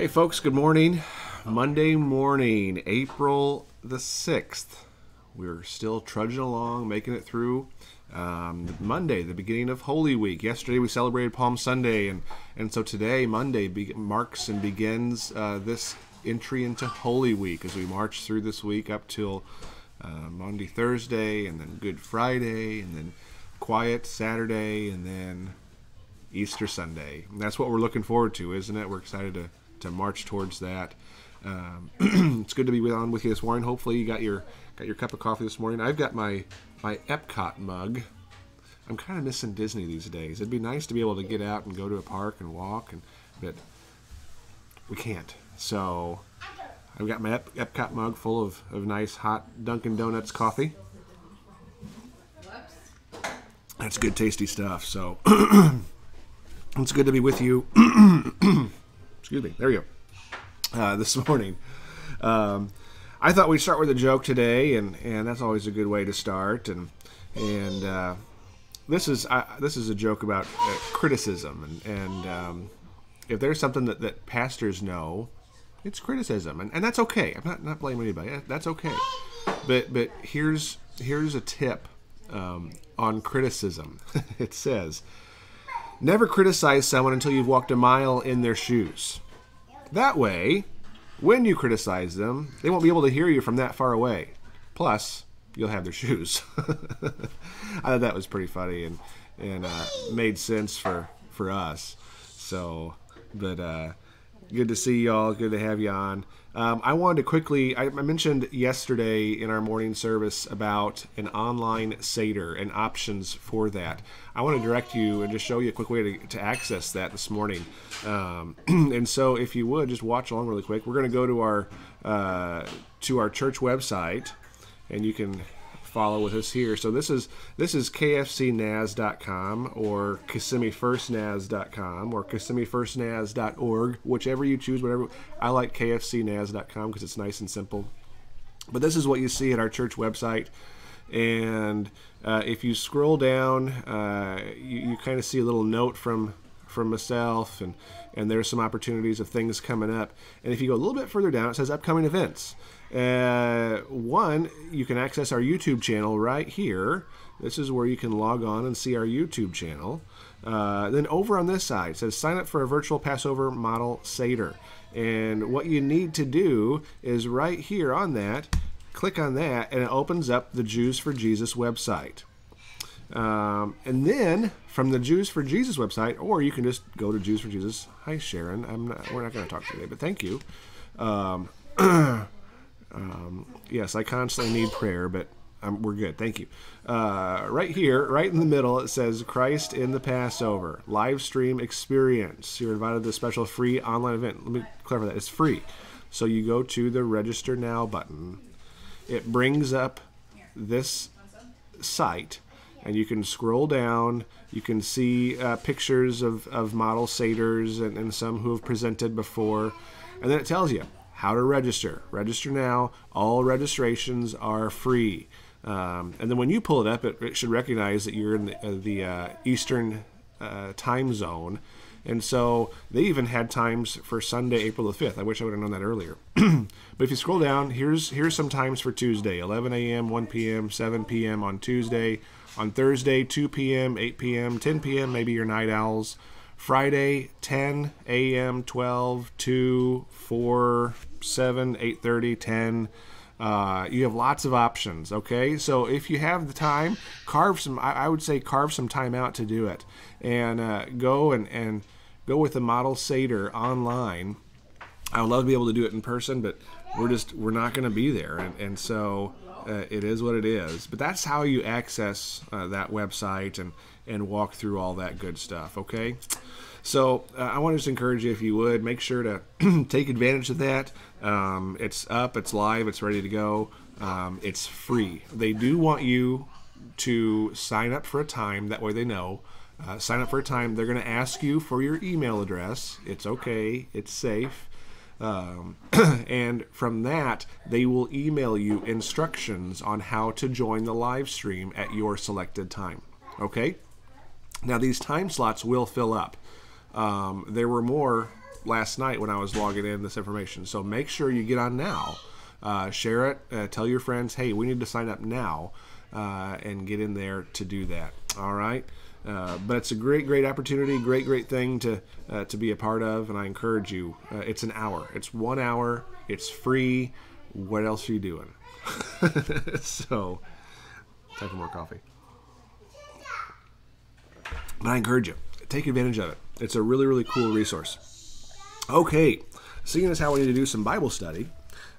Hey folks, good morning. Monday morning, April the 6th. We're still trudging along, making it through Monday, the beginning of Holy Week. Yesterday we celebrated Palm Sunday, and so today, Monday, marks and begins this entry into Holy Week as we march through this week up till Monday, Thursday, and then Good Friday, and then Quiet Saturday, and then Easter Sunday. And that's what we're looking forward to, isn't it? We're excited to march towards that. It's good to be on with you this morning. Hopefully you got your cup of coffee this morning. I've got my Epcot mug. I'm kind of missing Disney these days. It'd be nice to be able to get out and go to a park and walk, but we can't. So I've got my Epcot mug full of nice hot Dunkin' Donuts coffee. That's good, tasty stuff. So it's good to be with you. Excuse me. There we go. This morning, I thought we'd start with a joke today, and that's always a good way to start. And this is a joke about criticism, and if there's something that pastors know, it's criticism, and that's okay. I'm not blaming anybody. That's okay. But here's a tip on criticism. It says, never criticize someone until you've walked a mile in their shoes. That way, when you criticize them, they won't be able to hear you from that far away. Plus, you'll have their shoes. I thought that was pretty funny and made sense for us. So, but good to see y'all. Good to have you on. I wanted to quickly, I mentioned yesterday in our morning service about an online Seder and options for that. I want to direct you and just show you a quick way to access that this morning. And so if you would, just watch along really quick. We're going to go to our church website, and you can follow with us here. So this is kfcnaz.com or kissimifirstnaz.com or kissimifirstnaz.org, whichever you choose, whatever. I like kfcnaz.com because it's nice and simple. But this is what you see at our church website. And if you scroll down, you kind of see a little note from myself, and there's some opportunities of things coming up. And if you go a little bit further down, it says upcoming events. One, you can access our YouTube channel right here. This is where you can log on and see our YouTube channel. Then over on this side, it says sign up for a virtual Passover model Seder. And what you need to do is right here on that, click on that, and it opens up the Jews for Jesus website. And then from the Jews for Jesus website, or you can just go to Jews for Jesus. Hi, Sharon. We're not going to talk today, but thank you. Yes, I constantly need prayer, but we're good. Thank you. Right here, right in the middle, it says Christ in the Passover live stream experience. You're invited to the special free online event. Let me clarify that. It's free. So you go to the Register Now button. It brings up this site, and you can scroll down. You can see pictures of model Seders and some who have presented before. And then it tells you how to register. Register now. All registrations are free. And then when you pull it up, it should recognize that you're in the Eastern time zone. And so they even had times for Sunday, April the 5th. I wish I would have known that earlier. But if you scroll down, here's some times for Tuesday. 11 a.m., 1 p.m., 7 p.m. on Tuesday. On Thursday, 2 p.m., 8 p.m., 10 p.m., maybe your night owls. Friday, 10 a.m., 12, 2, 4, 7, 8:30, 10. You have lots of options, okay? So if you have the time, I would say carve some time out to do it. And go with the model Seder online. I would love to be able to do it in person, but we're not going to be there. And so it is what it is. But that's how you access that website and walk through all that good stuff, okay? So I want to just encourage you, if you would, make sure to take advantage of that. It's up, it's live, it's ready to go. It's free. They do want you to sign up for a time. That way they know. Sign up for a time. They're going to ask you for your email address. It's okay. It's safe. And from that, they will email you instructions on how to join the live stream at your selected time. Okay? Now, these time slots will fill up. There were more last night when I was logging in this information. So make sure you get on now. Share it. Tell your friends, hey, we need to sign up now and get in there to do that. All right? But it's a great opportunity, great thing to be a part of, and I encourage you. It's an hour. It's 1 hour. It's free. What else are you doing? So, time for more coffee. But I encourage you, take advantage of it. It's a really cool resource. Okay, seeing as how we need to do some Bible study,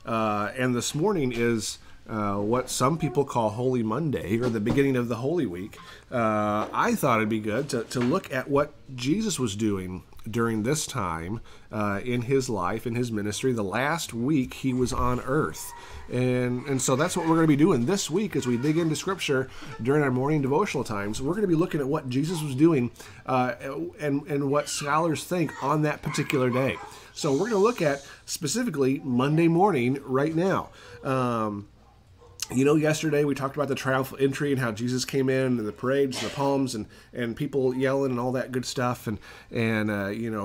and this morning is what some people call Holy Monday, or the beginning of the Holy Week. I thought it'd be good to look at what Jesus was doing during this time in his life, in his ministry, the last week he was on earth. And so that's what we're going to be doing this week as we dig into Scripture during our morning devotional times. We're going to be looking at what Jesus was doing and what scholars think on that particular day. So we're going to look at specifically Monday morning right now. Yesterday we talked about the triumphal entry and how Jesus came in and the parades and the palms and people yelling and all that good stuff and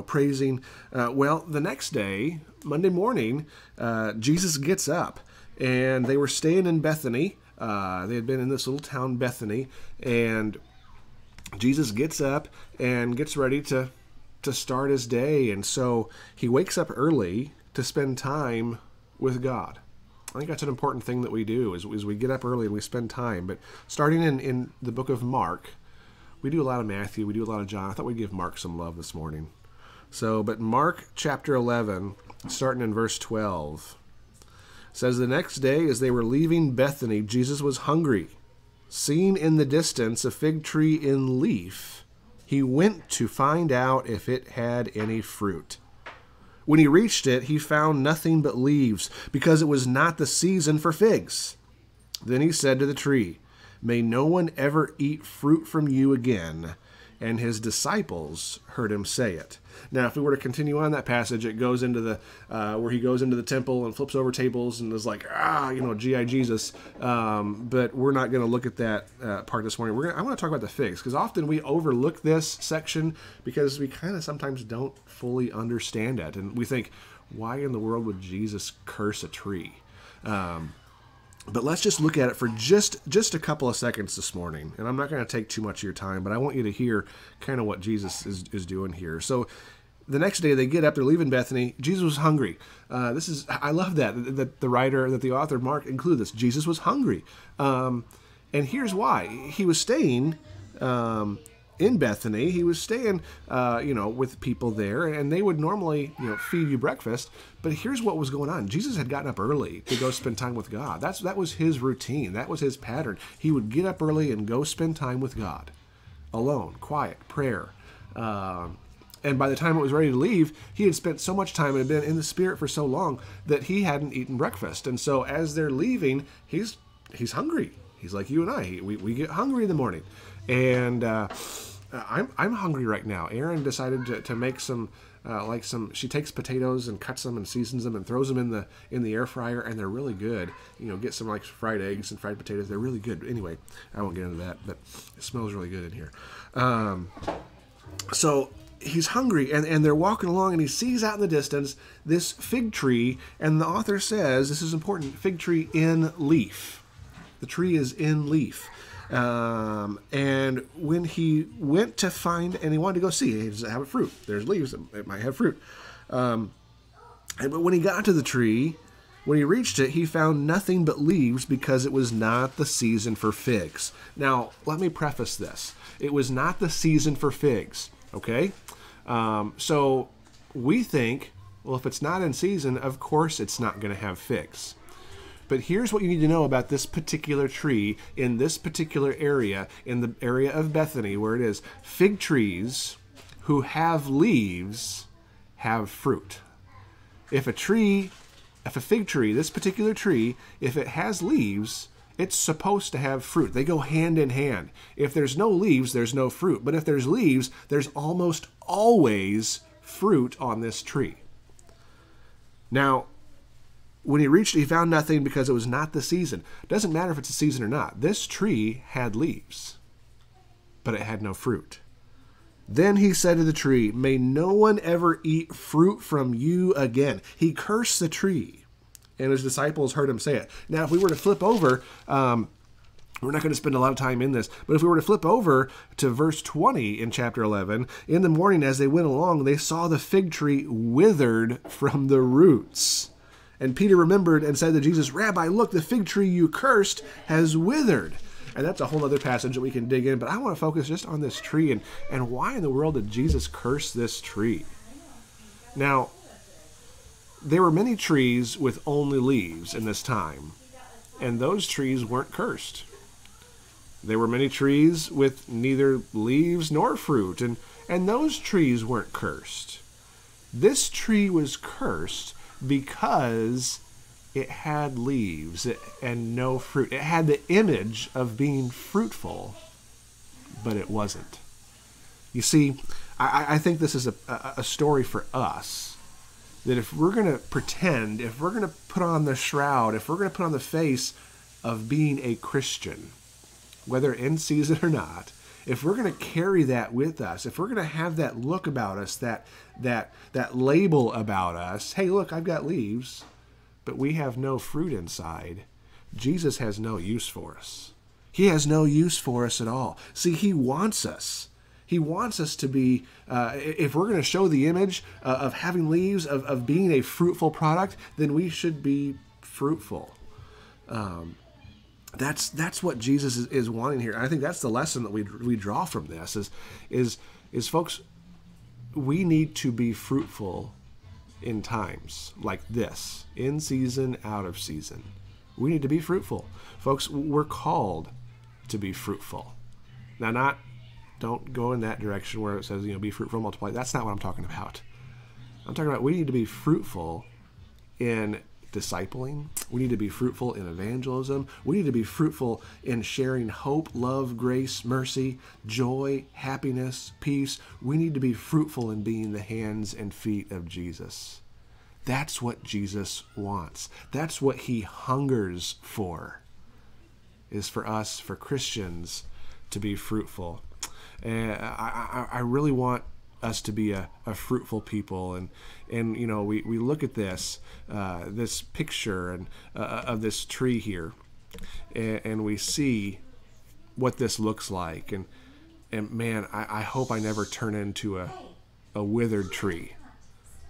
praising. Well, the next day, Monday morning, Jesus gets up and they were staying in Bethany. They had been in this little town, Bethany, and Jesus gets up and gets ready to start his day. And so he wakes up early to spend time with God. I think that's an important thing that we do is we get up early and we spend time. But starting in the book of Mark, we do a lot of Matthew, we do a lot of John. I thought we'd give Mark some love this morning. But Mark chapter 11, starting in verse 12, says, "The next day as they were leaving Bethany, Jesus was hungry. Seeing in the distance a fig tree in leaf, he went to find out if it had any fruit. When he reached it, he found nothing but leaves, because it was not the season for figs. Then he said to the tree, 'May no one ever eat fruit from you again.' And his disciples heard him say it." Now, if we were to continue on that passage, it goes into the where he goes into the temple and flips over tables and is like, G.I. Jesus. But we're not going to look at that part this morning. I want to talk about the figs, because often we overlook this section because we kind of sometimes don't fully understand it. And we think, why in the world would Jesus curse a tree? But let's just look at it for just a couple of seconds this morning. And I'm not going to take too much of your time, but I want you to hear kind of what Jesus is doing here. So the next day they get up, they're leaving Bethany. Jesus was hungry. I love that the writer, that the author, Mark, included this. Jesus was hungry. And here's why. He was staying in Bethany. He was staying, with people there, and they would normally, feed you breakfast. But here's what was going on. Jesus had gotten up early to go spend time with God. That was his routine. That was his pattern. He would get up early and go spend time with God, alone, quiet, prayer. And by the time it was ready to leave, he had spent so much time and had been in the Spirit for so long that he hadn't eaten breakfast. And so as they're leaving, he's hungry. He's like you and I. We get hungry in the morning. And I'm hungry right now. Erin decided to make some she takes potatoes and cuts them and seasons them and throws them in the air fryer, and they're really good. Get some like fried eggs and fried potatoes. They're really good. Anyway, I won't get into that, but it smells really good in here. So he's hungry, and they're walking along, and he sees out in the distance this fig tree, and the author says, this is important, fig tree in leaf. The tree is in leaf. And when he went to find, and he wanted to go see, does it have a fruit? There's leaves, it might have fruit. But when he got to the tree, when he reached it, he found nothing but leaves, because it was not the season for figs. Now, let me preface this. It was not the season for figs, okay? So we think, well, if it's not in season, of course it's not going to have figs. But here's what you need to know about this particular tree in this particular area, in the area of Bethany where it is. Fig trees who have leaves have fruit. If a fig tree, this particular tree, if it has leaves, it's supposed to have fruit. They go hand in hand. If there's no leaves, there's no fruit. But if there's leaves, there's almost always fruit on this tree. Now, when he reached it, he found nothing, because it was not the season. It doesn't matter if it's a season or not. This tree had leaves, but it had no fruit. Then he said to the tree, may no one ever eat fruit from you again. He cursed the tree, and his disciples heard him say it. Now, if we were to flip over, we're not going to spend a lot of time in this, but if we were to flip over to verse 20 in chapter 11, in the morning as they went along, they saw the fig tree withered from the roots. And Peter remembered and said to Jesus, Rabbi, look, the fig tree you cursed has withered. And that's a whole other passage that we can dig in, but I want to focus just on this tree and why in the world did Jesus curse this tree? Now, there were many trees with only leaves in this time, and those trees weren't cursed. There were many trees with neither leaves nor fruit, and those trees weren't cursed. This tree was cursed because it had leaves and no fruit. It had the image of being fruitful, but it wasn't. You see, I think this is a story for us, that if we're going to pretend, if we're going to put on the shroud, if we're going to put on the face of being a Christian, whether in season or not, if we're going to carry that with us, if we're going to have that look about us, that label about us, hey, look, I've got leaves, but we have no fruit inside, Jesus has no use for us. He has no use for us at all. See, he wants us. He wants us to be, if we're going to show the image of having leaves, of being a fruitful product, then we should be fruitful. That's what Jesus is wanting here. And I think that's the lesson that we draw from this is folks, we need to be fruitful in times like this, in season, out of season. We need to be fruitful. Folks, we're called to be fruitful. Now, don't go in that direction where it says, be fruitful, multiply. That's not what I'm talking about. I'm talking about we need to be fruitful in discipling. We need to be fruitful in evangelism. We need to be fruitful in sharing hope, love, grace, mercy, joy, happiness, peace. We need to be fruitful in being the hands and feet of Jesus. That's what Jesus wants. That's what he hungers for, is for us, for Christians, to be fruitful. And I really want us to be a fruitful people, and we look at this picture and of this tree here, and we see what this looks like, and man, I hope I never turn into a withered tree.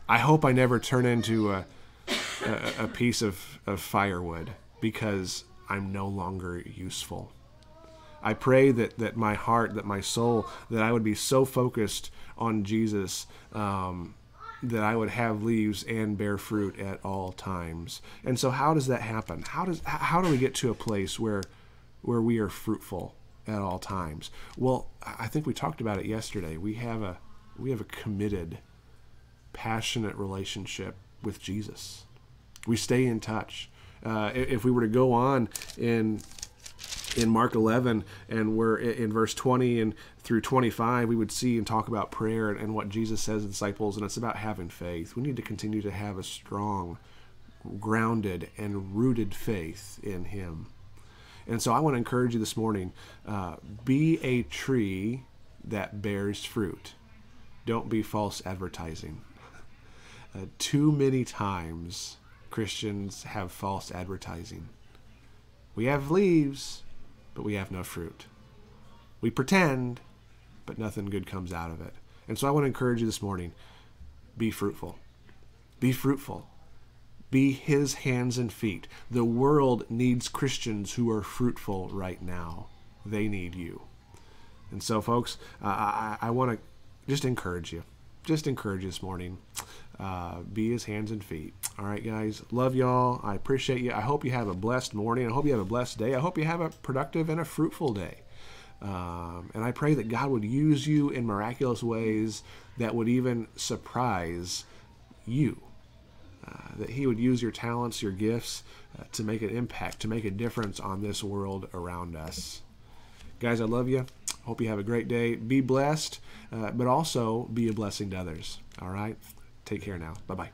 I hope I never turn into a piece of firewood because I'm no longer useful. I pray that my heart, that my soul, that I would be so focused on Jesus that I would have leaves and bear fruit at all times. And so how does that happen? How do we get to a place where we are fruitful at all times? Well, I think we talked about it yesterday. We have a committed, passionate relationship with Jesus. We stay in touch. If we were to go on in Mark 11, and we're in verse 20 and through 25, we would see and talk about prayer and what Jesus says to the disciples, and it's about having faith. We need to continue to have a strong, grounded, and rooted faith in him. And so I want to encourage you this morning, be a tree that bears fruit. Don't be false advertising. Too many times, Christians have false advertising. We have leaves, but we have no fruit. We pretend, but nothing good comes out of it. And so I want to encourage you this morning, be fruitful. Be fruitful. Be his hands and feet. The world needs Christians who are fruitful right now. They need you. And so, folks, I want to just encourage you. Just encourage you this morning. Be his hands and feet. All right, guys. Love y'all. I appreciate you. I hope you have a blessed morning. I hope you have a blessed day. I hope you have a productive and a fruitful day. And I pray that God would use you in miraculous ways that would even surprise you. That he would use your talents, your gifts, to make an impact, to make a difference on this world around us. Guys, I love you. Hope you have a great day. Be blessed, but also be a blessing to others. All right? Take care now. Bye-bye.